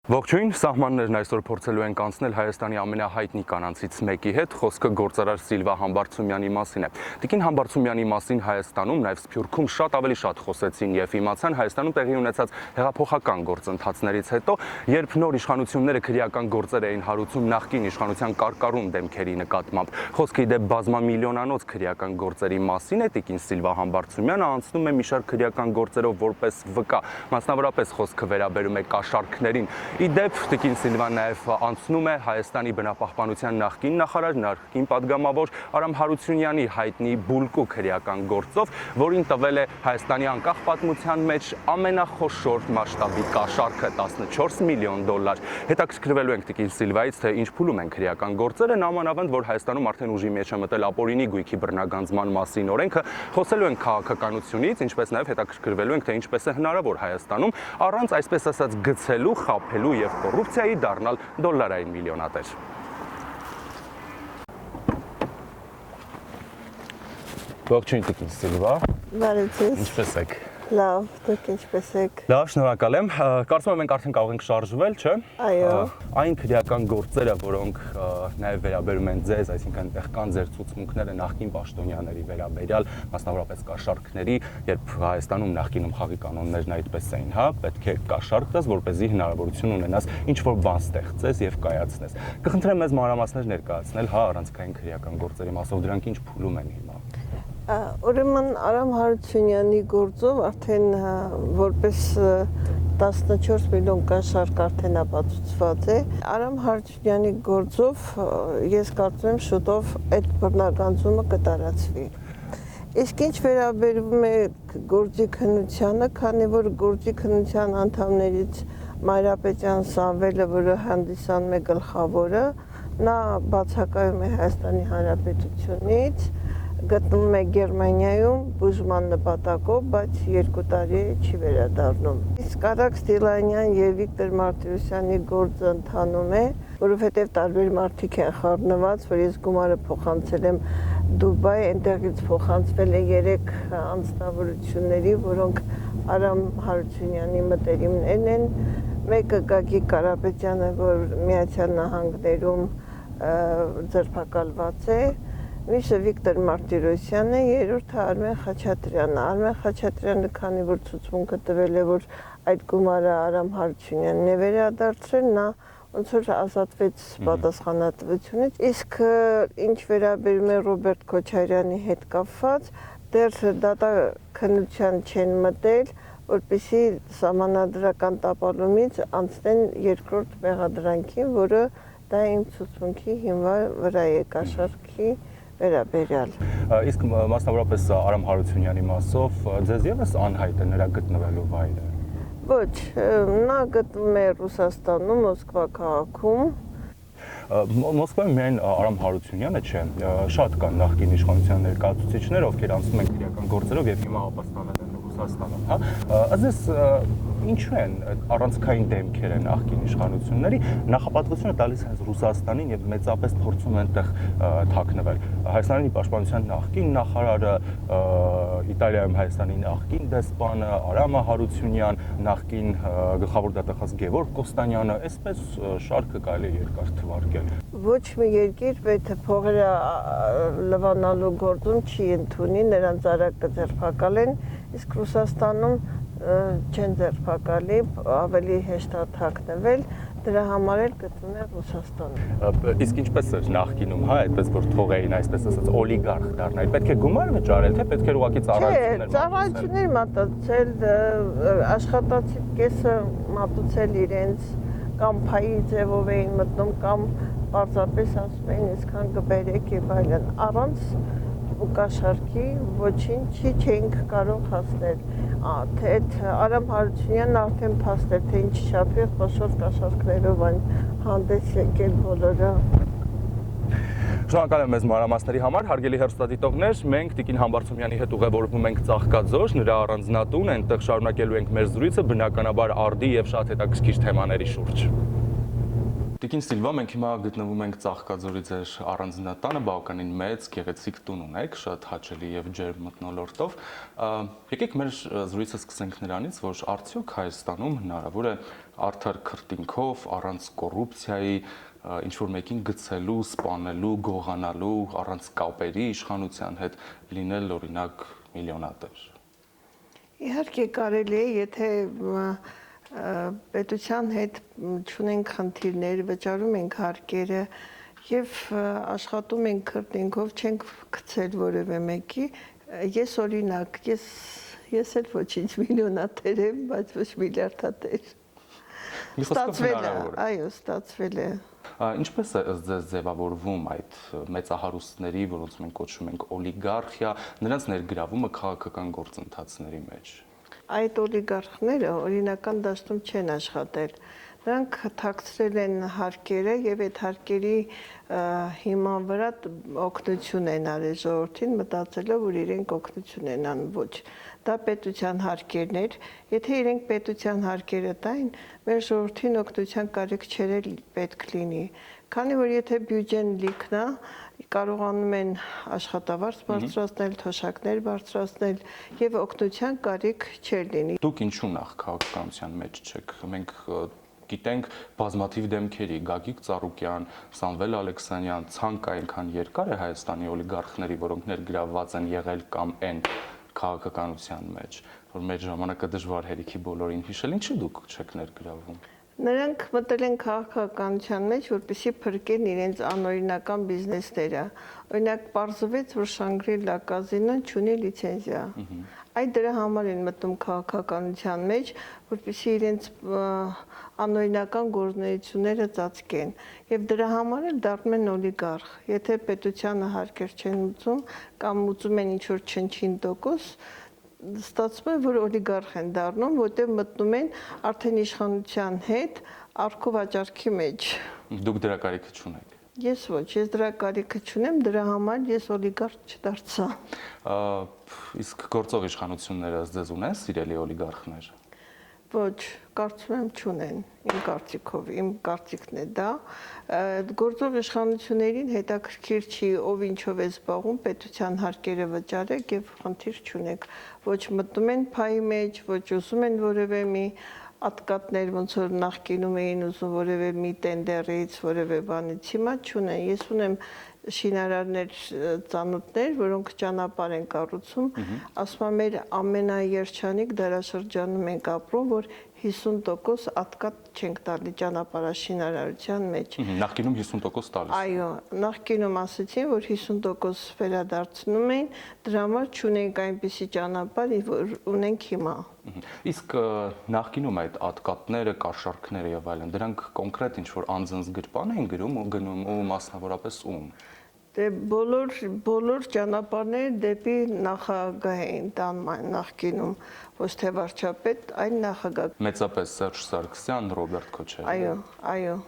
Ողջույն, սահմաններն այսօր փորձելու ենք անցնել Հայաստանի ամենահայտնի կանանցից մեկի հետ, խոսքը գործարար Սիլվա Համբարձումյանի մասին է։ Տիկին Համբարձումյանի մասին Հայաստանում, նաև Սփյուռքում շատ խոսեցին եւ իմացան Հայաստանում տեղի ունեցած հեղափոխական գործընթացներից հետո, երբ նոր իշխանությունները քրեական գործեր էին հարուցում նախկին իշխանության կարկառուն դեմքերի նկատմամբ։ Խոսքը իդեպ բազմամիլիոնանոց քրեական գործերի մասին է, տիկին Սիլվա Համբարձումյանը անցնում է մի շարք քրեական գործերով որպես վկա, մասնավորապես խոսքը վերաբերում է կաշառքներին։ Իդեպ տիկին Սիլվան նաև անցնում է Հայաստանի բնապահպանության նախկին նախարար, նախկին падգամավոր Արամ Հարությունյանի հայտնի բուլկու քրեական գործով, որին տվել է Հայաստանի անկախ պատմության մեջ ամենախոշոր մասշտաբի կաշառքը $14 միլիոն։ Հետաքրքրվելու ենք տիկին Սիլվայից, թե ինչ փուլում են քրեական գործերը, նամանավանդ որ Հայաստանում արդեն ուժի մեջ է մտել ապօրինի գույքի բռնագանձման մասին օրենքը, խոսելու ենք քաղաքականությունից, ինչպես նաև հետաքրքրվելու ենք, թե ինչպես է հնարավոր Հայաստանում առանց այսպես ասած գցելու, խաբելու եւ կոռուպցիայի դառնալ դոլարային միլիոնատեր։ Ողջույն տիկին Սիլվա։ Բարև ձեզ։ Ինչպե՞ս եք։ Լավ, դուք ինչպե՞ս եք։ Լավ, շնորհակալ եմ։ Կարծում եմ մենք արդեն կարող ենք շարժվել, չէ՞։ Այո։ Այն քրեական գործերը, որոնք նաև վերաբերում են ձեզ, այսինքն այդտեղ կան ձեր ցուցմունքները նախկին պաշտոնյաների վերաբերյալ, մասնավորապես կաշառքների, երբ Հայաստանում նախկինում խաղի կանոններն այդպես էին, հա, պետք է կաշառք տաս, որպեսզի հնարավորություն ունենաս ինչ-որ բան ստեղծես եւ կայացնես։ Կխնդրեմ մեզ մանրամասներ ներկայացնել, հա, առանցքային քրեական գործերի մասով դրանք ինչ փուլում են հիմա։ Ուրեմն Արամ Հարությունյանի գործով արդեն որպես 14 միլիոն կաշառք արդեն ապացուցված է։ Արամ Հարությունյանի գործով ես կարծում եմ շուտով այդ բռնագանձումը կտարածվի։ Իսկ ինչ վերաբերում է գործի քննությանը, քանի որ գործի քննության անդամներից Մայրապետյան Սամվելը, որը հանդիսանում է գլխավորը, նա բացակայում է Հայաստանի Հանրապետությունից, գտնվում է Գերմանիայում բուժման նպատակով, բայց 2 տարի չի վերադառնում։ Իսկ Արաքս Դիլանյան եւ Վիկտոր Մարտիրոսյանի գործը ընթանում է, որովհետեւ տարբեր մարդիկ են խառնված, որ ես գումարը փոխանցել եմ Դուբայ, այնտեղից փոխանցվել է 3 անձնավորությունների, որոնք Արամ Հարությունյանի մտերիմներն են, մեկը Գագիկ Կարապետյանը, որ Միացյալ Նահանգներում ձերբակալված է, Մյուսը Վիկտոր Մարտիրոսյանը, երրորդը Արմեն Խաչատրյանը։ Արմեն Խաչատրյանը, քանի որ ցուցմունքը տվել է, որ այդ գումարը Արամ Հարությունյանն է վերադարձրել, նա ոնց որ ազատվեց պատասխանատվությունից, իսկ ինչ վերաբերում է Ռոբերտ Քոչարյանի հետ կապված, դեռ դատաքննության չեն մտել, որպեսզի սահմանադրական տապալումից անցնեն երկրորդ մեղադրանքին, որը դա իմ ցուցմունքի հիման վրա է կաշառքի վերաբերյալ։ Իսկ մասնավորապես Արամ Հարությունյանի մասով ձեզ եւս անհայտ է նրա գտնվելու վայրը։ Ոչ, նա գտնվում է Ռուսաստանում, Մոսկվա քաղաքում։ Մոսկվայում միայն Արամ Հարությունյանը չէ, շատ կան նախկին իշխանության ներկայացուցիչներ, ովքեր անցնում են քրեական գործերով եւ հիմա ապաստանել են Ռուսաստանում, հա։ Ըստ ինչու են առանցքային դեմքերը նախկին իշխանությունների նախապատվությունը տալիս հենց Ռուսաստանին եւ մեծապես փորձում են այդտեղ թաքնվել։ Հայաստանի պաշտպանության նախկին նախարարը, Իտալիայում Հայաստանի նախկին դեսպանը, Արամը Հարությունյան, նախկին գլխավոր դատախազ Գևորգ Կոստանյանը, այսպես շարքը կարելի է երկար թվարկել։ Ոչ մի երկիր պետք է փողերը լվանալու գործում չի ընդունի, նրանց արագ կձերբակալեն, իսկ Ռուսաստանում չեն ձերբակալի, ավելի հեշտ է թաքնվել, դրա համար էլ գտնվում է Ռուսաստանում։ Իսկ ինչպես էր նախկինում, հա, այդպես որ թողեին, այսպես ասած, օլիգարխ դառնալ, պետք է գումար վճարել, թե պետք է ուղղակի ծառայություններ մատուցել։ Ծառայություններ մատուցել, աշխատացի կեսը մատուցել իրենց կամ փայի ձևով էին մտնում, կամ պարզապես ասում էին, այսքան կբերեք եւ այլն, առանց կաշառքի ոչինչ չէինք կարող հասնել։ Թե Արամ Հարությունյանն արդեն փաստել, թե ինչ չափի խոշոր կաշառքներով են հանդես եկել բոլորը։ Շնորհակալ եմ մեզ մանրամասների համար, հարգելի հեռուստադիտողներ, մենք տիկին Համբարձումյանի հետ ուղևորվում ենք Ծաղկաձոր, նրա առանձնատուն, այնտեղ շարունակելու ենք մեր զրույցը, բնականաբար արդի եւ շատ հետաքրքիր թեմաների շուրջ։ Տիկին Սիլվա, մենք հիմա գտնվում ենք Ծաղկաձորի ձեր առանձնատանը, բավականին մեծ, գեղեցիկ տուն ունեք, շատ հաճելի եւ ջերմ մթնոլորտով։ Եկեք մեր զրույցը սկսենք նրանից, որ արդյոք Հայաստանում հնարավոր է արդար քրտինքով, առանց կոռուպցիայի, ինչ որ մեկին գցելու, սպանելու, գողանալու, առանց կապերի իշխանության հետ լինել օրինակ միլիոնատեր։ Իհարկե կարելի է, եթե պետության հետ չունենք խնդիրներ, վճարում ենք հարկերը եւ աշխատում ենք քրտինքով, չենք գցել որևէ մեկի, ես օրինակ, ես էլ ոչինչ միլիոնատեր եմ, բայց ոչ միլիարդատեր։ Ստացվել է, այո, ստացվել է։ Ինչպես է ըստ ձեզ ձևավորվում այդ մեծահարուստների, որոնց մենք կոչում ենք օլիգարխիա, նրանց ներգրավումը քաղաքական գործընթացների մեջ։ Այդ օլիգարխները օրինական դաշտում չեն աշխատել։ Նրանք թաքցրել են հարկերը եւ այդ հարկերի հիման վրա օգնություն են արել ժողովրդին, մտածելով, որ իրենք օգնություն են անում, ոչ։ Դա պետության հարկերն էր։ Եթե իրենք պետության հարկերը տային, մեր ժողովրդին օգնության կարիք չէր պետք լինի։ Քանի որ եթե բյուջեն լիքն է, կարողանում են աշխատավարձ բարձրացնել, թոշակներ բարձրացնել եւ օգնության կարիք չէր լինի։ Դուք ինչու նախ քաղաքականության մեջ չեք։ Մենք գիտենք բազմաթիվ դեմքերի, Գագիկ Ծառուկյան, Սամվել Ալեքսանյան, ցանկը այնքան երկար է Հայաստանի օլիգարխների, որոնք ներգրավված են եղել կամ են քաղաքականության մեջ, որ մեր ժամանակը դժվար հերիքի բոլորին հիշել, ինչու դուք չեք ներգրավում։ Նրանք մտել են քաղաքականության մեջ, որպեսզի փրկեն իրենց անօրինական բիզնեսները։ Օրինակ, պարզվեց, որ Շանգրիլա կազինոն չունի լիցենզիա։ Այդ դրա համար են մտնում քաղաքականության մեջ, որպեսզի իրենց անօրինական գործունեությունները ծածկեն։ Եվ դրա համար էլ դառնում են օլիգարխ։ Եթե պետությանը հարկեր չեն ուծում կամ ուծում են ինչ-որ չնչին տոկոս, ստացվում է, որ օլիգարխ են դառնում, որտեղ մտնում են արդեն իշխանության հետ արկո-վաճառքի մեջ։ Դուք դրա կարիքը չունեք։ Ես ոչ, ես դրա կարիքը չունեմ, դրա համար ես օլիգարխ չդարձա։ Իսկ գործող իշխանությունները ձեզ ունեն սիրելի օլիգարխներ։ Ոչ, կարծում եմ չունեն, իմ կարծիքով, իմ կարծիքն է դա։ Գործող իշխանություններին հետաքրքիր չի, ով ինչով է զբաղվում, պետության հարկերը վճարեք եւ խնդիր չունեք։ Ոչ մտնում են փայի մեջ, ոչ ուզում են որևէ մի ատկատներ, ոնց որ նախկինում էին ուզում որևէ մի տենդերից, որևէ բանից, հիմա չունեն։ Ես ունեմ շինարարներ ծանոթներ, որոնք ճանապարհ են կառուցում, ասում եմ մեր ամենաերջանիկ դարաշրջանում ենք ապրում, որ 50% ատկատ չենք տալի ճանապարհաշինարարության մեջ։ Նախկինում 50% տալիս։ Այո, նախկինում ասեցին, որ 50% վերադարձնում էին, դրա համար չունենք այնպիսի ճանապարհ, որ ունենք հիմա։ Իսկ նախկինում այդ ատկատները, կաշառքները եւ այլն, դրանք կոնկրետ ինչ-որ անձնց գրպան են գնում ու մասնավորապես ում։ Դե բոլոր ճանապարհները դեպի նախագահ էին տանում նախկինում, ոչ թե վարչապետ, այլ նախագահ։ Մեծապես Սերժ Սարգսյան, Ռոբերտ Քոչարյան։ Այո, այո։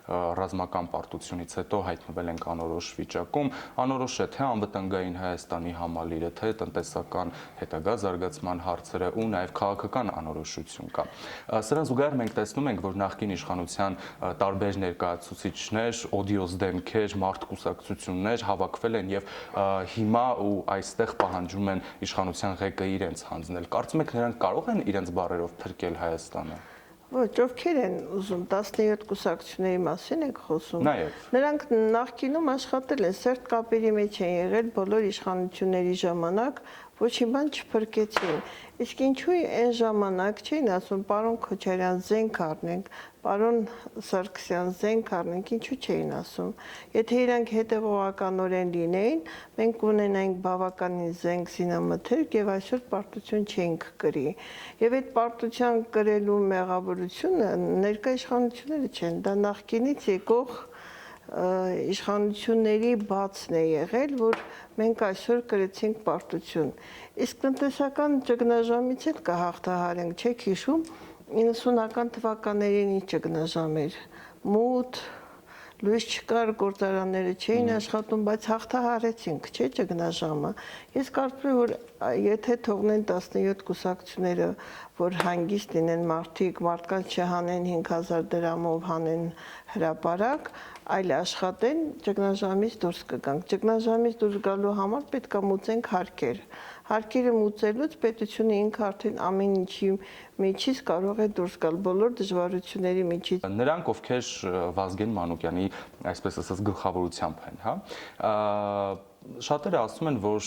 Ռազմական պարտությունից հետո հայտնվել ենք անորոշ վիճակում, անորոշ է թե անվտանգային Հայաստանի համալիրը, թե տնտեսական հետագա զարգացման հարցերը ու նաև քաղաքական անորոշություն կա։ Սրան զուգահեռ մենք տեսնում ենք, որ նախկին իշխանության տարբեր ներկայացուցիչներ, օդիոս դեմքեր, մարդկուսակցություններ հավաքվել են եւ հիմա ու այստեղ պահանջում են իշխանության ղեկը իրենց հանձնել։ Կարծում եք նրանք կարող են իրենց բառերով փրկել Հայաստանը։ Ոչ, ովքեր են ուզում 17 կուսակցությունների մասին եք խոսում։ Նաև։ Նրանք նախկինում աշխատել են, սերտ կապերի մեջ են եղել բոլոր իշխանությունների ժամանակ, ոչ մի բան չփրկեցին։ Իսկ ինչու այն ժամանակ չէին ասում, պարոն Քոչարյան, զենք առնենք, պարոն Սարգսյան, զենք առնենք, ինչու չէին ասում։ Եթե իրանք հետևողականորեն լինեին, մենք ունենայինք բավականին զենք զինամթերք եւ այսօր պարտություն չենք կրի։ Եվ այդ պարտության կրելու մեղավորությունը ներկա իշխանությունները չեն, դա նախկինից եկող իշխանությունների բացն է եղել, որ մենք այսօր կրեցինք պարտություն։ Իսկ տնտեսական ճգնաժամից էլ կհաղթահարենք, չեք հիշում 90-ական թվականներին ինչ ճգնաժամ էր, մութ, լույս չկար, գործարանները չէին աշխատում, բայց հաղթահարեցինք, չէ՞ ճգնաժամը։ Ես կարծում եմ, որ եթե թողնեն 17 կուսակցությունները, որ հանգիստ լինեն մարդկանց չհանեն 5000 դրամով, հանեն հրապարակ, այլ աշխատեն, ճգնաժամից դուրս կգանք։ Ճգնաժամից դուրս գալու համար պետք է մուծենք հարկեր։ Հարկերը մուծելուց պետությունը ինքը արդեն ամեն ինչի միջից կարող է դուրս գալ բոլոր դժվարությունների միջից։ Նրանք, ովքեր Վազգեն Մանուկյանի, այսպես ասած, գլխավորությամբ են, հա, շատերը ասում են, որ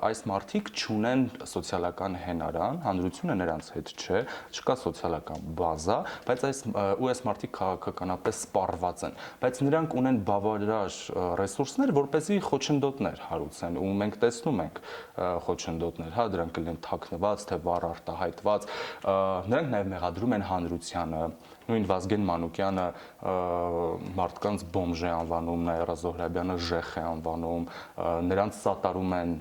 այս մարդիկ չունեն սոցիալական հենարան, հանրությունը նրանց հետ չէ, չկա սոցիալական բազա, բայց այս մարդիկ քաղաքականապես սպառված են, բայց նրանք ունեն բավարար ռեսուրսներ, որպեսզի խոչընդոտներ հարուցեն, ու մենք տեսնում ենք խոչընդոտներ, հա, դրանք կլինեն թաքնված, թե վառ արտահայտված, նրանք նաև մեղադրում են հանրությանը, նույն Վազգեն Մանուկյանը մարդկանց բոմժ է անվանում, Նաիրա Զոհրաբյանը ժեխ է անվանում, նրանց սատարում են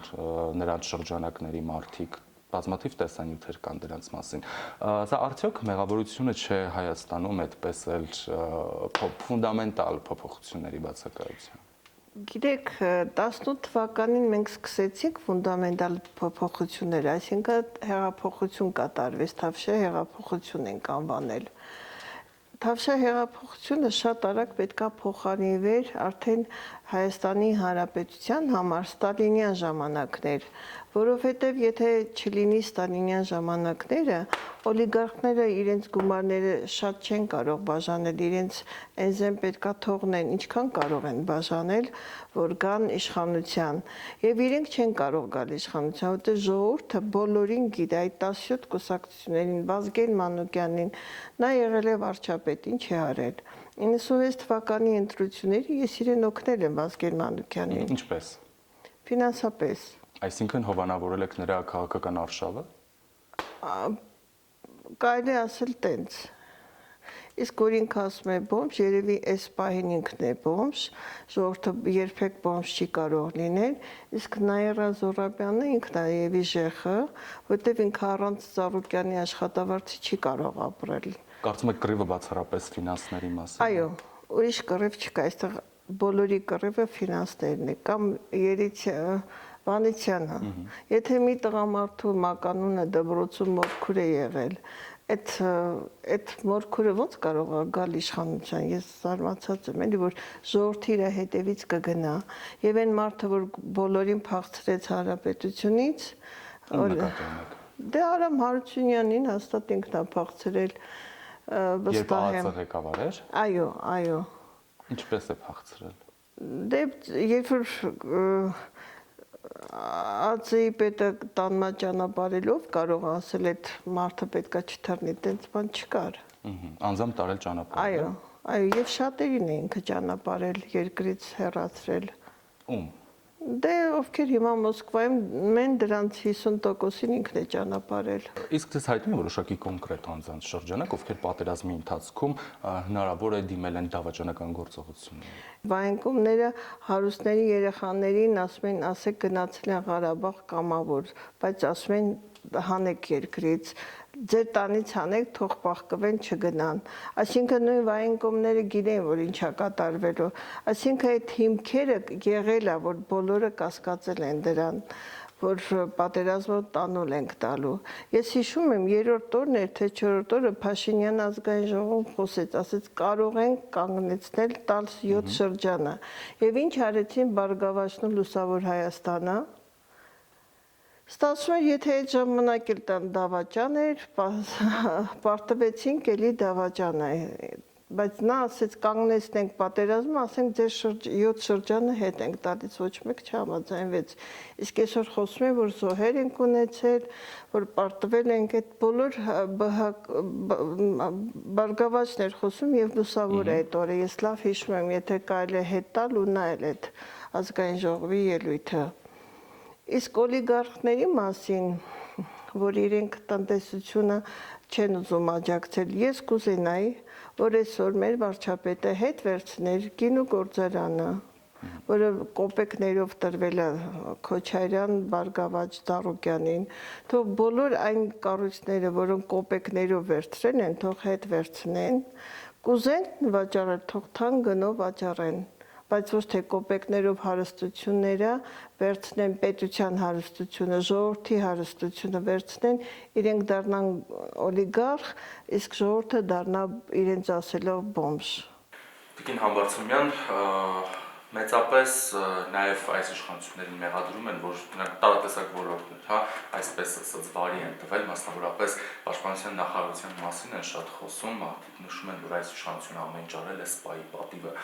նրանց շրջանակների մարդիկ, բազմաթիվ տեսանյութեր կան դրանց մասին։ Սա արդյոք մեղավորությունը չէ Հայաստանում այդպես էլ ֆունդամենտալ փոփոխությունների բացակայության։ Գիտեք, 18 թվականին մենք սկսեցինք ֆունդամենտալ փոփոխություններ, այսինքն հեղափոխություն կատարվեց, Թավշյա հեղափոխություն ենք անվանել։ Թավշյա հեղափոխությունը շատ արագ պետքա փոխարինվեր արդեն Հայաստանի Հանրապետության համար ստալինյան ժամանակներ, որովհետև եթե չլինի ստալինյան ժամանակները, օլիգարխները իրենց գումարները շատ չեն կարող բաժանել, իրենց էնզեն պետքա թողնեն, ինչքան կարող են բաժանել, որ գան իշխանության։ Եվ իրենք չեն կարող գալ իշխանության, որտեղ ժողովուրդը բոլորին գիտի, այդ 17 կուսակցություններին, Վազգեն Մանուկյանին, նա եղել է վարչապետ, ինչ է արել։ 96 թվականի ընտրությունների ես իրեն օգնել եմ Վազգեն Մանուկյանին։ Ինչպես։ Ֆինանսապես։ Այսինքն հովանավորել եք նրա քաղաքական արշավը։ Կարելի ասել տենց։ Իսկ որ ինքը ասում է բոմժ, երևի այս պահին ինքն է բոմժ, ժողովուրդը երբեք բոմժ չի կարող լինել, իսկ Նաիրա Զոհրաբյանը ինքն է եւի ժեխը, որտեղ ինքը առանց Ծառուկյանի աշխատավարձի չի կարող ապրել։ Կարծում եք կռիվը բացառապես ֆինանսների մասին։ Այո, ուրիշ կռիվ չկա, այստեղ բոլորի կռիվը ֆինանսներն է, կամ Վանեցյանը։ Եթե մի տղամարդու մականունը դպրոցում մորքուր է եղել, այդ մորքուրը ոնց կարող է գալ իշխանության, ես զարմացած եմ, էլի որ ժողովրդը իր հետևից կգնա, եւ այն մարդը, որ բոլորին փախցրեց հանրապետությունից, դե Արամ Հարությունյանին հաստատ ինքն է փախցրել, վստահ եմ։ Երբ ԱԱԾ ղեկավար էր։ Այո, այո։ Ինչպես է փախցրել։ Դե երբ որ ԱԱԾ-ի պետը տանմա ճանապարհելով կարող ասել այդ մարդը պետքա չթռնի, տենց բան չկար։ Անձամբ տարել ճանապարհ։ Այո, այո, եւ շատերին է ինքը ճանապարհել, երկրից հեռացրել։ Ում։ Դե ովքեր հիմա Մոսկվայում մեն դրանց 50%-ին ինքն է ճանապարհել։ Իսկ դες հայտնի է որոշակի կոնկրետ անձանց շրջանակ, ովքեր պատերազմի ընթացքում հնարավոր է դիմել են դավաճանական գործողությունների։ Վայնկումները հարուստների երեխաներին ասում են, ասեք գնացել են Ղարաբաղ կամավոր, բայց ասում են հանեք երկրից, ձեր տանից հանեք, թող պահկվեն չգնան։ Այսինքն նույն վայնկումները գիտեն, որ ինչա կատարվելու։ Այսինքն այդ հիմքերը եղել է, որ բոլորը կասկածել են դրան, որ պատերազմը տանուլ ենք տալու։ Ես հիշում եմ 3-րդ օրն էր, թե 4-րդ օրը Փաշինյան ազգային ժողովում խոսեց, ասեց կարող են կանգնեցնել տալ 7 շրջանը։ Եվ ինչ արեցին Բարգավաճն ու Լուսավոր Հայաստանը։ Ստացվում էր, եթե այդ ժամանակ էլ տան դավաճան էր, պարտվեցինք էլի դավաճանը, բայց նա ասեց կանգնեցնենք պատերազմը, ասենք ձեր 7 շրջանը հետ ենք տալիս, ոչ մեկ չհամաձայնվեց։ Իսկ այսօր խոսում են, որ զոհեր ենք ունեցել, որ պարտվել ենք, այդ բոլոր Բարգավաճն էր խոսում եւ Լուսավորը այդ օրը, ես լավ հիշում եմ, եթե կարելի է հետ տալ ու նայել այդ ազգային ժողովի ելույթը։ Իսկ օլիգարխների մասին, որ իրենք տնտեսությունը չեն ուզում աջակցել, ես կուզենայի, որ այսօր մեր վարչապետը հետ վերցներ գինու գործարանը, որը կոպեկներով տրվել է Քոչարյան, Բարգավաճ, Ծառուկյանին, թող բոլոր այն կառույցները, որոնք կոպեկներով վերցրել են, թող հետ վերցնեն, Կուզեն վաճառել, թող թան գնով վաճառեն, բայց ոչ թե կոպեկներով հարստությունները վերցնեն պետության հարստությունը, ժողովրդի հարստությունը վերցնեն, իրենք դառնան օլիգարխ, իսկ ժողովուրդը դառնա իրենց ասելով բոմժ։ Տիկին Համբարձումյան, մեծապես նաև այս իշխանություններին մեղադրում են, որ նրանք տարատեսակ ոլորտներ, հա, այսպես ասած վարի են տվել, մասնավորապես պաշտպանության նախարարության մասին են շատ խոսում, մարդիկ նշում են, որ այս իշխանությունը ամեն ինչ արել է սպայի պատիվը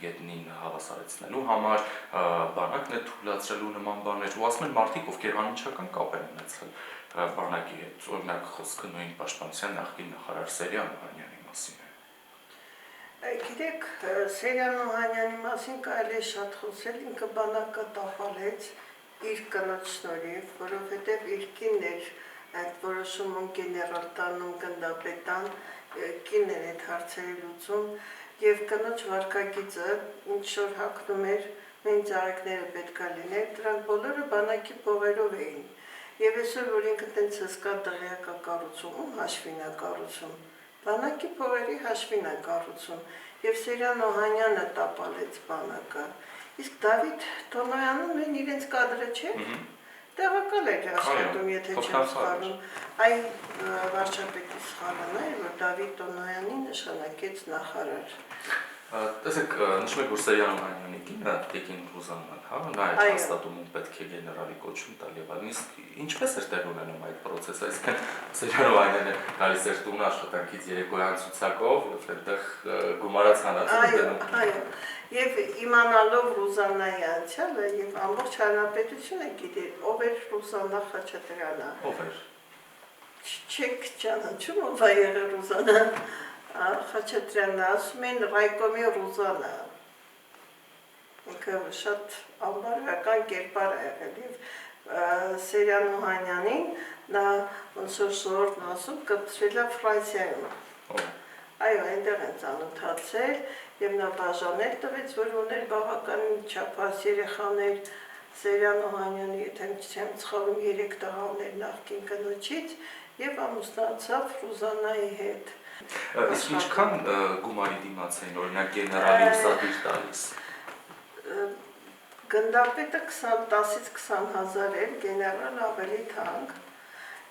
գետնին հավասարեցնելու համար, բանակն է թույլատրելու նման բաներ, ու ասում են մարդիկ, ովքեր անմիջական կապ են ունեցել բանակի հետ, օրինակ խոսքը նույն պաշտպանության նախկին նախարար Սերյան Օհանյանի մասին է։ Գիտեք, Սերյան Օհանյանի մասին կարելի է շատ խոսել, ինքը բանակը տապալեց իր կնոջ շնորհիվ, որովհետև իր կինն էր այդ որոշումում գեներալ տանում գնդապետան, կինն էր այդ հարցերը լուծում, եւ կնոջ վարկագիծը ինչ որ հագնում էր, մենք ծաղիկները պետք է լիներ, դրանք բոլորը բանակի փողերով էին։ Եվ այսօր որ ինքը տենց հսկա դղյակա կառուցում, հաշվին է կառուցում, բանակի փողերի հաշվին է կառուցում, եւ Սերյան Օհանյանը տապալեց բանակը։ Իսկ Դավիթ Տոնոյանը նույն իրենց կադրը չէ։ Տեղակալ էր աշխատում, եթե չեմ սխալվում։ Այ վարչապետի սխալն է, որ Դավիթ Տոնոյանին նշանակեց նախարար։ Տեսեք, նշում եք, որ Սերյան Օհանյանի կինը Տիկին Ռուզաննան, հա, նա այդ հաստատումում պետք է գեներալի կոչում տալ եւ այլն, իսկ ինչպես էր տեղ ունենում այդ process-ը, այսինքն Սերյան Օհանյանը գալիս էր տուն աշխատանքից երեկոյան ցուցակով, եւ այնտեղ գումարած հանածը դնում։ Այո, եւ իմանալով Ռուզաննայի անցյալը եւ ամբողջ հանրապետությունը գիտեր, ով էր Ռուզաննա Խաչատրյանը։ Ով էր։ Չեք ճանաչում, ով է եղել Ռուզաննա Խաչատրյանն, ասում են Ռայկոմի Ռուզաննա։ Ինքը շատ անբարոյական կերպար է եղել եւ Սերյան Օհանյանին նա ոնց որ շորտն ասում կպցրել է Ֆրանսիայում։ Այո, այնտեղ են ծանոթացել եւ նա բաժանել տվեց, որ ուներ բավականին չափած երեխաներ Սերյան Օհանյանի, եթե չեմ սխալվում, 3 տղաներ նախկին կնոջից եւ ամուսնացավ Ռուզաննայի հետ։ Իսկ ինչքան գումարի դիմաց էին, օրինակ գեներալի ուսադիր տալիս։ Գնդապետը 10-ից 20 հազար էր, գեներալ ավելի թանկ,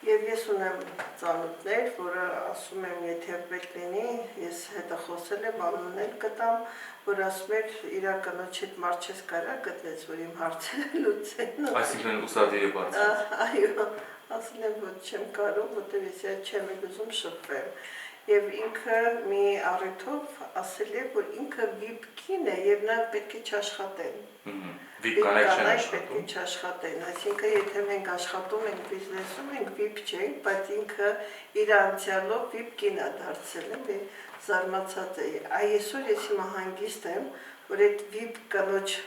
եւ ես ունեմ ծանոթներ, որը ասում եմ, եթե պետք լինի, ես հետը խոսել եմ, անուններ կտամ, որ ասում էր իր կնոջ հետ մարդ չես կարա գտնես, որ իմ հարցերը լուծեն։ Այսինքն ուսադիրը բարձր։ Այո, ասել եմ, որ չեմ կարող, որտեղ ես չեմ ուզում շփվել։ Եվ ինքը մի առիթով ասել է, որ ինքը վիպ կին է եւ նա պետք է չաշխատեն։ Վիպ կանայք չեն աշխատում։ Պետք է չաշխատեն, այսինքն եթե մենք աշխատում ենք բիզնեսում, ենք վիպ չենք, բայց ինքը իր անցյալով վիպ կին է դարձել է, զարմացած է։ Այսօր ես հիմա հանգիստ եմ, որ այդ վիպ կնոջ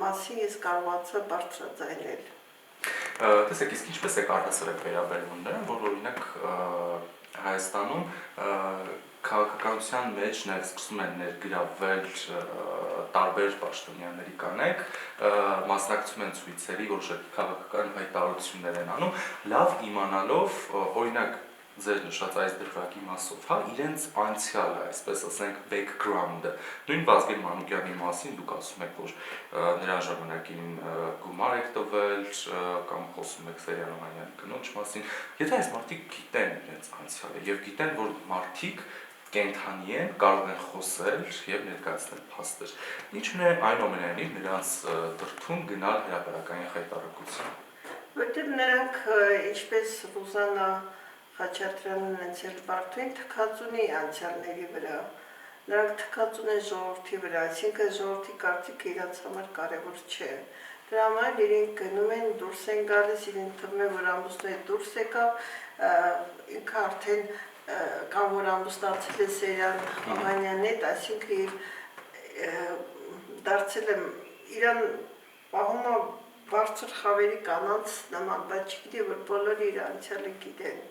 մասին ես կարողացա բարձրաձայնել։ Տեսեք, իսկ ինչպես է առհասարակ վերաբերվում նրան, որ օրինակ Հայաստանում քաղաքականության մեջ նաև սկսում են ներգրավվել տարբեր պաշտոնյաների կանայք, մասնակցում են ցույցերի, որոշակի քաղաքական հայտարարություններ են անում, լավ իմանալով, օրինակ ձեր նշած այս դրվագի մասով, հա, իրենց անցյալը, այսպես ասենք, background-ը, նույն Վազգեն Մանուկյանի մասին դուք ասում եք, որ նրան ժամանակին գումար եք տվել, կամ խոսում եք Սերյան Օհանյանի կնոջ մասին, եթե այս մարդիկ գիտեն իրենց անցյալը եւ գիտեն, որ մարդիկ կենթանի են, կարող են խոսել եւ ներկայացնել փաստեր, ինչն է այնուամենայնիվ նրանց դրդում գնալ հրապարակային հայտարարություն։ Որտեղ նրանք ինչպես Ռուզաննա Խաչատրյանն ունեցել Բարդույն թքած ունի անցյալների վրա, նրանք թքած ունեն ժողովրդի վրա, այսինքն ժողովրդի կարծիքը իրաց համար կարևոր չէ։ Դրա համար իրենք գնում են, դուրս են գալիս, իրեն թվում է, որ ամուսնու հետ դուրս եկավ, ինքը արդեն կամ որ ամուսնացել է Սերյան Օհանյանի հետ, այսինքն դարձել եմ իրան պահում է բարձր խավերի կանանց նման, բայց չգիտի, որ բոլորը իր անցյալը գիտեն։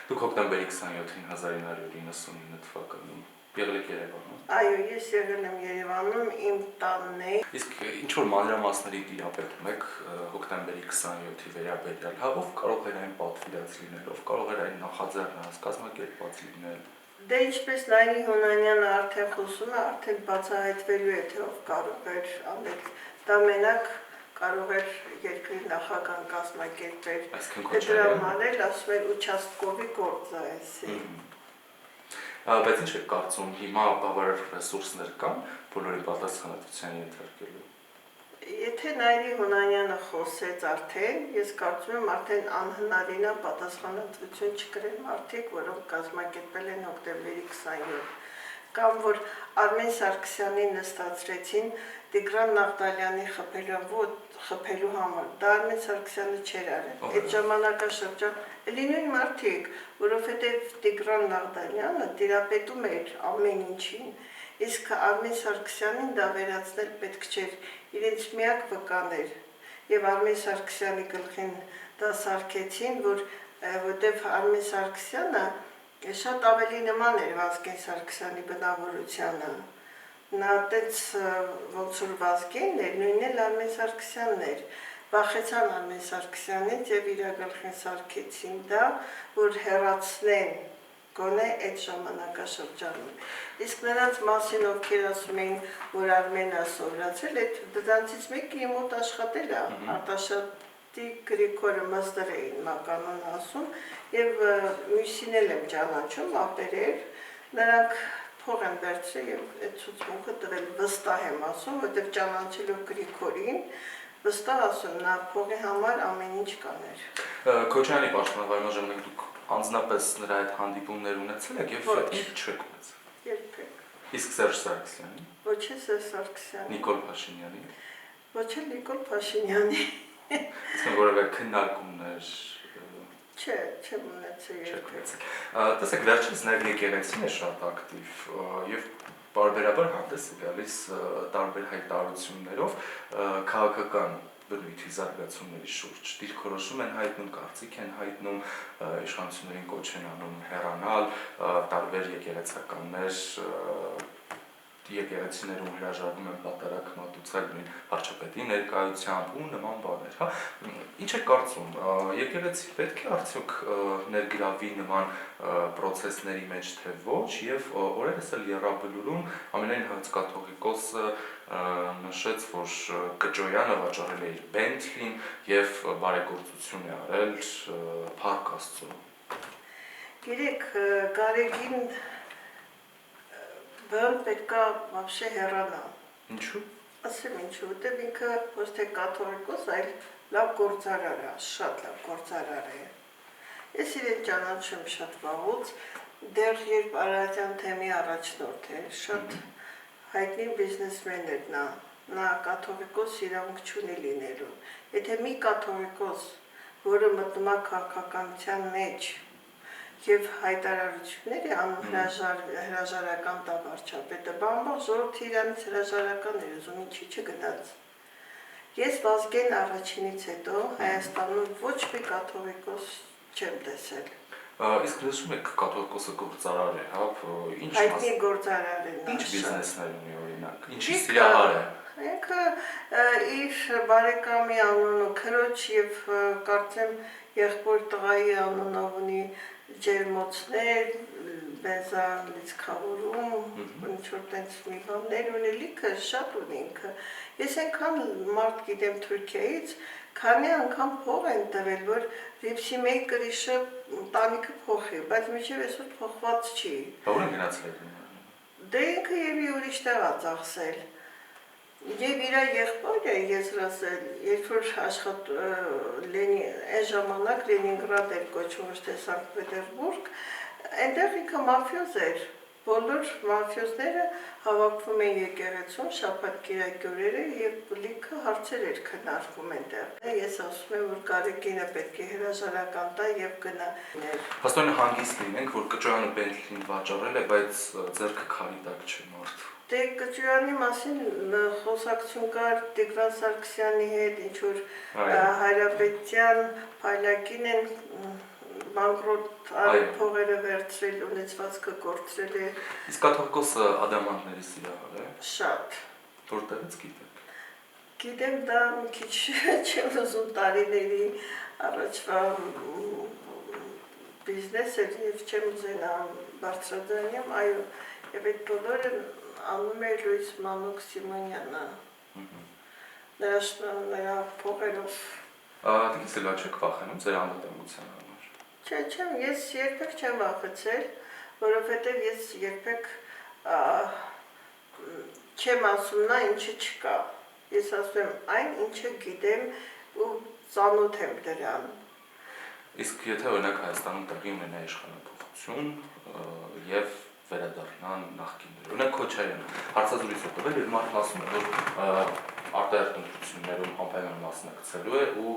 Դուք հոկտեմբերի 27-ին 1999 թվականում եղել եք Երևանում։ Այո, ես եղել եմ Երևանում, իմ տանն է։ Իսկ ինչ որ մանրամասների տիրապետում եք հոկտեմբերի 27-ի վերաբերյալ, հա, ով կարող էր այն պատվիրած լինել, ով կարող էր այն նախաձեռնած, կազմակերպված լինել։ Դե ինչպես Նայիրի Հունանյանը արդեն խոսում է, արդեն բացահայտվելու է, թե ով կարող էր անել, դա մենակ կարող էր երկրի նախագահ կազմակերպել, դրա համար ասում են ուչաստկովի գործ է էսի։ Բայց ինչ եք կարծում, հիմա բավարար ռեսուրսներ կան բոլորի պատասխանատվության ենթարկելու։ Եթե Նայիրի Հունանյանը խոսեց արդեն, ես կարծում եմ արդեն անհնարին է պատասխանատվություն չկրել մարդիկ, որոնք կազմակերպել են հոկտեմբերի 27, կամ որ Արմեն Սարգսյանին նստացրեցին Տիգրան Նավտալյանի խփելու համար, դա Արմեն Սարգսյանը չէր արել, այդ ժամանակաշրջան էլի նույն մարդիկ, որովհետև Տիգրան Նավտալյանը տիրապետում էր ամեն ինչին, իսկ Արմեն Սարգսյանին դա վերացնել պետք չէր, իրենց միակ վկան էր, եւ Արմեն Սարգսյանի գլխին դա սարքեցին, որտեվ Արմեն Սարգսյանը շատ ավելի նման էր Վազգեն Սարգսյանի բնավորությանը, նա այդպես ոնց որ Վազգենն էր, նույնն էլ Արմեն Սարգսյանն էր, վախեցան Արմեն Սարգսյանից եւ իր գլխին սարքեցին դա, որ հեռացնեն գոնե այդ ժամանակաշրջանում։ Իսկ նրանց մասին ովքեր ասում էին, որ Արմենը սովորացել, այդ դրանցից մեկը իմ մոտ աշխատել է, Արտաշատի Գրիգորը Մզդրեին մականուն ասում, եւ մյուսին էլ եմ ճանաչում, ապերեր, նրանք փող են վերցրել եւ այդ ցուցմունքը տվել, վստահ եմ ասում, որտեղ ճանաչելով Գրիգորին, վստահ ասում, նա փողի համար ամեն ինչ կաներ։ Քոչարյանի պաշտպանվարման ժամանակ դուք անձնապես նրա հետ հանդիպումներ ունեցել եք եւ ինչ չեք ունեցել։ Երբեք։ Իսկ Սերժ Սարգսյանի։ Ոչ է Սերժ Սարգսյանի։ Նիկոլ Փաշինյանի։ Ոչ է Նիկոլ Փաշինյանի։ Իսկ որևէ քննարկումներ Չէ, չեմ ունեցել երբեք։ Տեսեք, վերջինս նաև եկեղեցին է շատ ակտիվ եւ բարբերաբար հանդես է գալիս տարբեր հայտարարություններով քաղաքական բնույթի զարգացումների շուրջ։ Դիրքորոշում են հայտնում, կարծիք են հայտնում, իշխանություններին կոչ են անում հեռանալ, տարբեր եկեղեցականներ եկեղեցիներում հրաժարվում են պատարագ մատուցել նույն վարչապետի ներկայությամբ ու նման բաներ, հա։ Ինչ եք կարծում, եկեղեցին պետք է արդյոք ներգրավվի նման process-ների մեջ թե ոչ, եւ օրերս էլ Եռաբլուրում ամենայն հացկաթողիկոսը նշեց, որ Կճոյանը վաճառել է իր Bentley-ին եւ բարեգործություն է արել Փառք Աստծո։ Գիտեք, Գարեգին բան պետքա вообще հեռանա։ Ինչու՞։ Ասեմ ինչու, որտեղ ինքը ոչ թե կաթողիկոս, այլ լավ գործարար է, շատ լավ գործարար է։ Ես իրեն ճանաչում շատ վաղուց, դեռ երբ Արարատյան թեմի առաջնորդ էր, շատ հայտնի բիզնեսմեն էր նա կաթողիկոս իրավունք չունի լինելու։ Եթե մի կաթողիկոս, որը մտնում է քաղաքականության մեջ, եւ հայտարարությունները անում հրաժարական տա վարչապետը, բամբախ ժողովուրդը իրանից հրաժարական էր ուզում, ինչի չգնաց։ Ես Վազգեն առաջինից հետո Հայաստանում ոչ մի կաթողիկոս չեմ տեսել։ Իսկ լսում եք կաթողիկոսը գործարար է, հա, ինչ հայտնի գործարար է նա։ Ինչ բիզնեսներ ունի օրինակ, ինչի սիրահար է։ Ինքը իր բարեկամի անունով քրոջ եւ կարծեմ եղբոր տղայի անունով ունի ջերմոցներ, բենզան լիցքավորում, ինչ-որ տենց մի բաններ ունի, լիքը շատ ունի ինքը։ Ես այնքան մարդ գիտեմ Թուրքիայից, քանի անգամ փող են տվել, որ Ripsy Maker-ը տանիքը փոխի, բայց մինչև այսօր փոխված չի։ Բա ուր են գնացել այդ։ Դե ինքը եւ ուրիշ տեղ է ծախսել։ Եվ իր եղբորը ես ասել, երբ որ այն ժամանակ Լենինգրադ էր կոչվում, ոչ թե Սանկտ Պետերբուրգ, այնտեղ ինքը մաֆիոզ էր։ Բոլոր մաֆիոզները հավաքվում են եկեղեցում շաբաթ-կիրակի օրերը եւ լիքը հարցեր էր քննարկվում այնտեղ։ Ես ասում եմ, որ Գարեգինը պետք է հրաժարական տա եւ գնա։ Հաստատորեն հանգիստ լինենք, որ Կճոյանը Bentley-ին վաճառել է, բայց ձեռքը քարի տակ չէ մարդ։ Դե Կճոյանի մասին խոսակցություն կար Տիգրան Սարգսյանի հետ, ինչ որ Հայրապետյան, Փայլակին են բանկրոտ փողերը վերցրել, ունեցվածքը կորցրել է։ Իսկ կաթողիկոսը ադամանդների սիրահար է։ Շատ։ Որտեղից գիտեք։ Գիտեմ դա մի քիչ չեմ ուզում տարիների առաջվա բիզնես էր եւ չեմ ուզենա բարձրաձայնեմ, այո, եւ այդ բոլորը անում էր Լուիս Մանուկ Սիմոնյանը։ Նրա փողերով։ Դուք սելա չեք վախենում ձեր անվտանգության համար։ Չէ, ես երբեք չեմ վախեցել, որովհետեւ ես երբեք չեմ ասում նա ինչը չկա։ Ես ասում եմ այն, ինչը գիտեմ ու ծանոթ եմ դրան։ Իսկ եթե օրինակ Հայաստանում տեղի ունենա իշխանափոխություն եւ վերադառնան նախկինները, օրինակ Քոչարյանը հարցազրույց է տվել եւ մարդն ասում է, որ արտահերտ ընտրություններում անպայման մասնակցելու է ու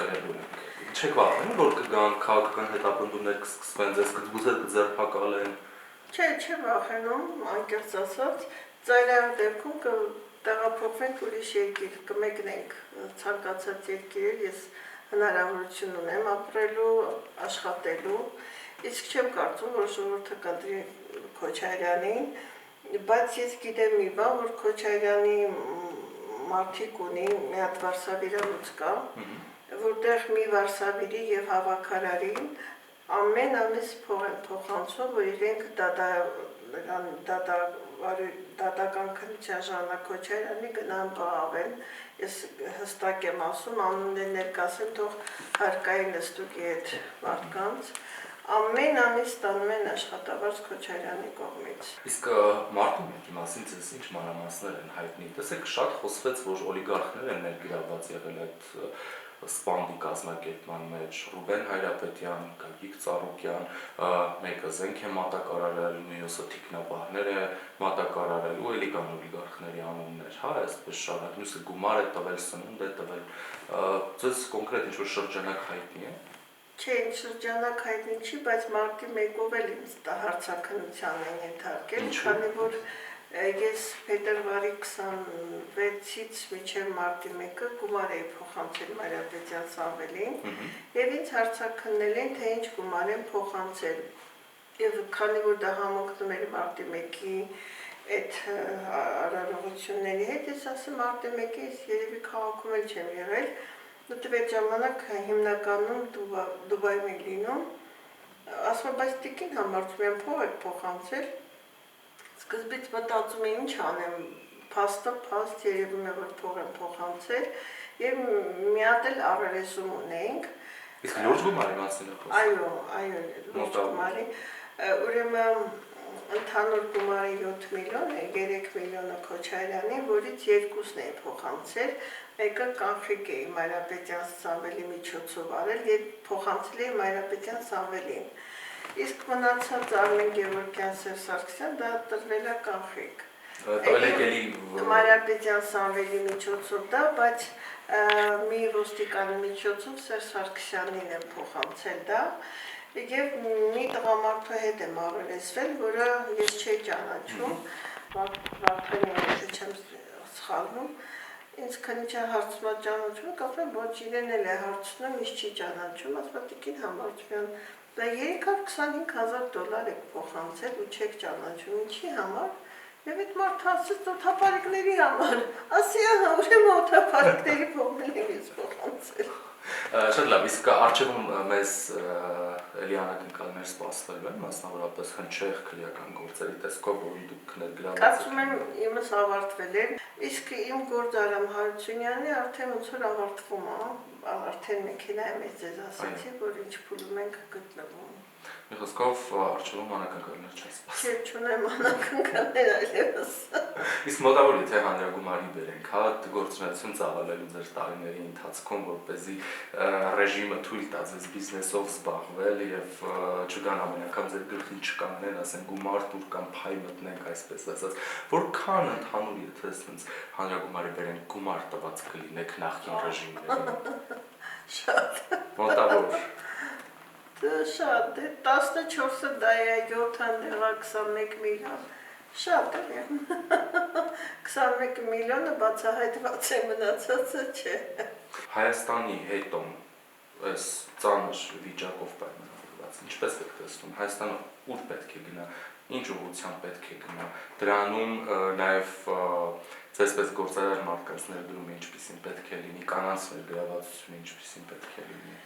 կրելու է։ Չեք վախենում, որ կգան քաղաքական հետապնդումներ կսկսվեն, ձեզ կգուցե կձերբակալեն։ Չէ, չեմ վախենում, անկեղծ ասած, ծայրահեղ դեպքում կտեղափոխվենք ուրիշ երկիր, կմեկնենք ցանկացած երկիր, ես հնարավորություն ունեմ ապրելու, աշխատելու, իսկ չեմ կարծում, որ ժողովուրդը կընտրի Քոչարյանին, բայց ես գիտեմ մի բան, որ Քոչարյանի մարդիկ ունի մի հատ վարսավիրահուց կա, որտեղ մի վարսավիրի եւ հավաքարարին ամեն ամիս փող են փոխանցում, որ իրենք դատական քննության ժամանակ Քոչարյանի գնան բաղավեն, ես հստակ եմ ասում, անուններ ներկասեմ, թող հարկային նստուկի հետ մարդկանց, ամեն ամիս ստանում են աշխատավարձ Քոչարյանի կողմից։ Իսկ մարտի մեկի մասին ձեզ ինչ մանրամասներ են հայտնի։ Տեսեք, շատ խոսվեց, որ օլիգարխներ են ներգրավված եղել այդ սպանդի կազմակերպման մեջ, Ռուբեն Հայրապետյան, Գագիկ Ծառուկյան, մեկը զենք է մատակարարել, մյուսը թիկնապահներ է մատակարարել ու էլի կան օլիգարխների անուններ, հա, այսպես շարունակ, մյուսը գումար է տվել, սնունդ է տվել, ձեզ կոնկրետ ինչ-որ շրջանակ հայտնի է։ Չէ, շրջանակ հայտնի չի, բայց մարտի 1-ով էլ ինձ հարցաքննության են ենթարկել, քանի որ ես փետրվարի 26-ից մինչև մարտի 1-ը գումար էի փոխանցել Մարիապետյան Սամվելին եւ ինձ հարցաքննել են, թե ինչ գումար եմ փոխանցել։ Եվ քանի որ դա համընկնում էր մարտի 1-ի այդ արարողությունների հետ, ես ասեմ մարտի 1-ը ես երևի քաղաքում էլ չեմ եղել, որտեղ այդ ժամանակ հիմնականում Դուբայում եմ լինում, ասում եմ, բայց տիկին համարձում եմ փող եք փոխանցել։ Սկզբից մտածում եմ ինչ անեմ, փաստ երևում է, որ փող եմ փոխանցել եւ մի հատ էլ RRS-ում ունենք։ Իսկ լուրջ գումարի մասին է խոսքը։ Այո, լուրջ գումարի։ Ուրեմն ընդհանուր գումարը 7 միլիոն է, 3 միլիոնը Քոչարյանի, որից 2-ն է փոխանցել, մեկը կանխիկ է Մարիապետյան Սամվելի միջոցով արել եւ փոխանցել է Մարիապետյան Սամվելին։ Իսկ մնացած Արմեն Գևորգյան, Սերժ Սարգսյան դա տրվել է կանխիկ։ Տվել եք էլի Մարիապետյան Սամվելի միջոցով դա, բայց մի ոստիկանի միջոցով Սերժ Սարգսյանին են փոխանցել դա։ Եվ մի տղամարդու հետ եմ առերեսվել, որը ես չէի ճանաչում, Վարդանին չեմ սխալվում, ինձ քննության հարցումա ճանաչում, կապրեմ ոչ իրեն էլ է հարցնում, ինձ չի ճանաչում, ասպատիկին համարձումյան, դա $325,000 եք փոխանցել ու չեք ճանաչում, ինչի համար, եւ այդ մարդը ասեց օթապարիկների համար, ասի ուրեմն օթապարիկների փոխնել եմ ես փոխանցել։ Շատ լավ, իսկ առջևում մեզ էլի անակնկալներ սպասվելու են, մասնավորապես հնչեղ քրեական գործերի տեսքով, որ դուք ներգրավված եք։ Կարծում եմ իմս ավարտվել է, իսկ իմ գործ Արամ Հարությունյանի արդեն ոնց որ ավարտվում է, արդեն մեքենայում ես ձեզ ասացի, որ ինչ փուլում ենք գտնվում։ Մի խոսքով առջևում անակնկալներ չեն սպասվում։ Չէ, չունեմ անակնկալներ այլևս։ Իսկ մոտավոր եթե հանրագումարի բերենք, հա, գործունեություն ծավալելու ձեր տարիների ընթացքում, որպեսզի ռեժիմը թույլ տա ձեզ բիզնեսով զբաղվել եւ չգան ամեն անգամ ձեր գլխին չկանգնեն, ասեն գումար տուր կամ փայ մտնենք, այսպես ասած, որքան ընդհանուր եթե ասենց հանրագումարի բերենք գումար տված կլինեք նախկին ռեժիմներին։ Շատ։ Մոտավոր Շատ, 14-ը դա է, 7-ը 21 միլիոն, շատ է, 21 միլիոնը բացահայտված է, մնացածը չէ։ Հայաստանի հետոն այս ծանր վիճակով պայմանավորված, ինչպես եք տեսնում, Հայաստանը ուր պետք է գնա, ինչ ուղղությամբ պետք է գնա, դրանում նաև ձեզպես գործարար մարդկանց ներդրումը ինչպիսին պետք է լինի, կանանց ներգրավվածությունը ինչպիսին պետք է լինի։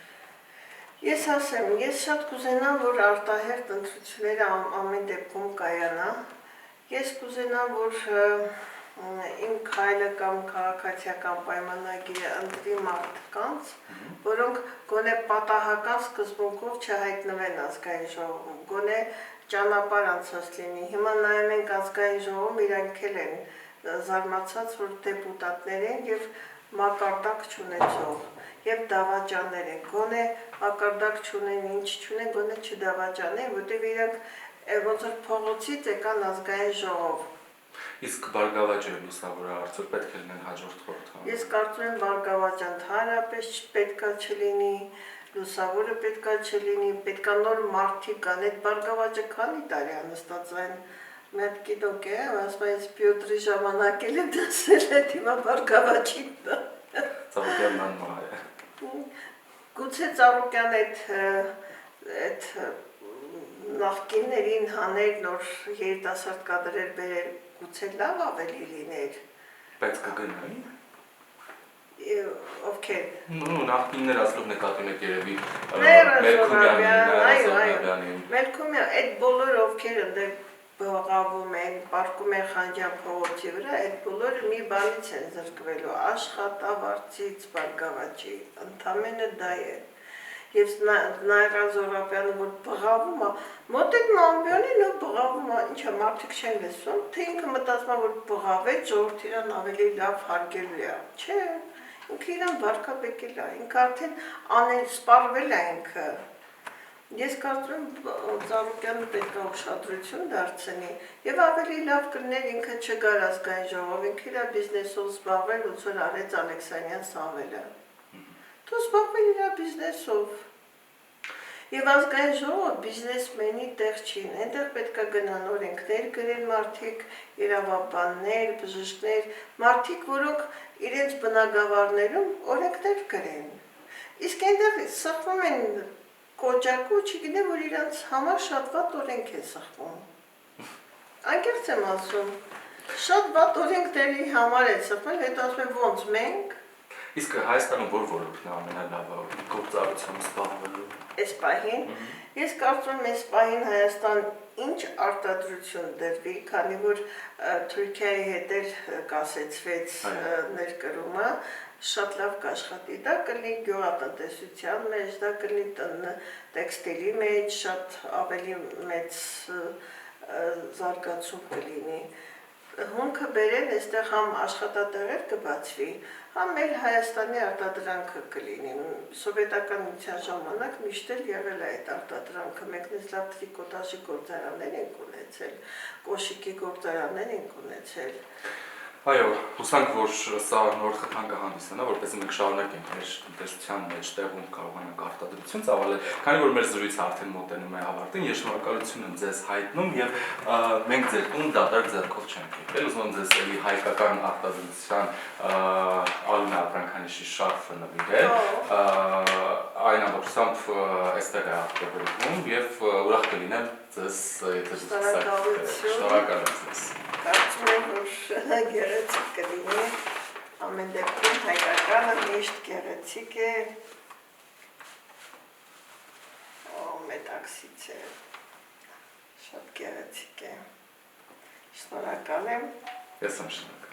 Ես ասեմ, ես շատ կուզենամ, որ արտահերտ ընտրությունները ամեն դեպքում կայանա։ Ես կուզենամ, որ իմ քայլը կամ քաղաքացիական պայմանագիրը ընտրի մարդկանց, որոնք գոնե պատահական սկզբունքով չհայտնվեն ազգային ժողովում, գոնե ճանապարհ անցած լինի։ Հիմա նայում ենք ազգային ժողովում, իրանք էլ են զարմացած, որ դեպուտատներ են եւ մակարդակ չունեցող եւ դավաճաններ են։ Գոնե մակարդակ չունեն, ինչ չունեն, գոնե չդավաճանեն, որտեղ իրանք ոնց որ փողոցից եկան ազգային ժողով։ Իսկ բարգավաճը լուսավորը արդյոք պետք է լինեն հաջորդ խորհրդարան։ Ես կարծում եմ բարգավաճը ընդհանրապես պետքա չլինի, լուսավորը պետքա չլինի, պետքա նոր մարդիկ կան։ Այդ բարգավաճը քանի տարի է նստած այն մի հատ կինոկ է, ասում եմ, Պյոտրի ժամանակ էլ եմ դասել այդ հիմա բարգավաճին։ Ծառուկյանն անմահ է։ Գուցե Ծառուկյան այդ նախկիններին հաներ նոր երիտասարդ կադրեր բերել, գուցե լավ ավելի լիներ։ Բայց կգնային։ Ովքեր։ Նախկիններ ասլով նկատի ունեք երևի Մելքումյանին, Մելքումյան, այդ բոլորը ովքեր ընդեղ բղավում են, պարկում են Խանջյան փողոցի վրա, այդ բոլորը մի բանից են զրկվելու, աշխատավարձից, բարգավաճի, ընդամենը դա է։ Եվ Նաիրա Զոհրաբյանը, որ բղավում է, մոտենում ամբիոնին ու բղավում է, ինչա մարդիկ չեն լսում, թե ինքը մտածում է, որ բղավեց, ժողովուրդը իրան ավելի լավ հարգելու է, չէ, ինքը իրան վարկաբեկել է, ինքը արդեն սպառվել է ինքը։ Ես կարծում եմ Ծառուկյանը պետք է ուշադրություն դարձնի եւ ավելի լավ կլիներ ինքը չգար ազգային ժողով, ինքը իր բիզնեսով զբաղվել, ոնց որ արեց Ալեքսանյան Սամվելը։ Դու զբաղվել իր բիզնեսով։ Եվ ազգային ժողովը բիզնեսմենի տեղ չի, այնտեղ պետք է գնան օրենքներ գրեն մարդիկ, իրավաբաններ, բժիշկներ, մարդիկ, որոնք իրենց բնակավարներում օրենքներ գրեն։ Իսկ այնտեղ սխվում են կոճակու, չգիտեմ, որ իրանց համար շատ վատ օրենք է սխվում։ Անկեղծ եմ ասում, շատ վատ օրենքների համար է սխվել, հետո ասում եմ ոնց մենք։ Իսկ Հայաստանում որ ոլորտն է ամենալավը գործառությամբ զբաղվելու։ Այս պահին, ես կարծում եմ այս պահին Հայաստան ինչ արտադրություն դրվի, քանի որ Թուրքիայի հետ էլ կասեցվեց ներկրումը, շատ լավ կաշխատի, դա կլինի գյուղատնտեսության մեջ, դա կլինի տեքստիլի մեջ, շատ ավելի մեծ զարգացում կլինի։ Հոնքը բերեն, այստեղ համ աշխատատեղեր կբացվի, համ մեր Հայաստանի արտադրանքը կլինի։ Սովետական միության ժամանակ միշտ էլ եղել է այդ արտադրանքը, մենք մեզ լավ տրիկոտաժի գործարաններ ենք ունեցել, կոշիկի գործարաններ ենք ունեցել։ Այո, հուսանք, որ սա նոր խթան կհանդիսանա, որպեսզի մենք շարունակենք մեր տնտեսության մեջ տեղում կարողանանք արտադրություն ծավալել, քանի որ մեր զրույցը արդեն մոտենում է ավարտին, ես շնորհակալություն եմ ձեզ հայտնում եւ մենք ձեր տուն դատարկ ձեռքով չենք եկել, ուզում եմ ձեզ էլի հայկական արտադրության Ալինա Ապրանքանիշի շարֆը նվիրել, այն ամբողջությամբ այստեղ է արտադրվում եւ ուրախ կլինեմ ձեզ, եթե դուք շնորհակալություն։ Կարծում եմ, որ գեղեցիկ կլինի, ամեն դեպքում հայկականը միշտ գեղեցիկ է, մետաքսից է, շատ գեղեցիկ է, շնորհակալ եմ։ Ես եմ շնորհակալ։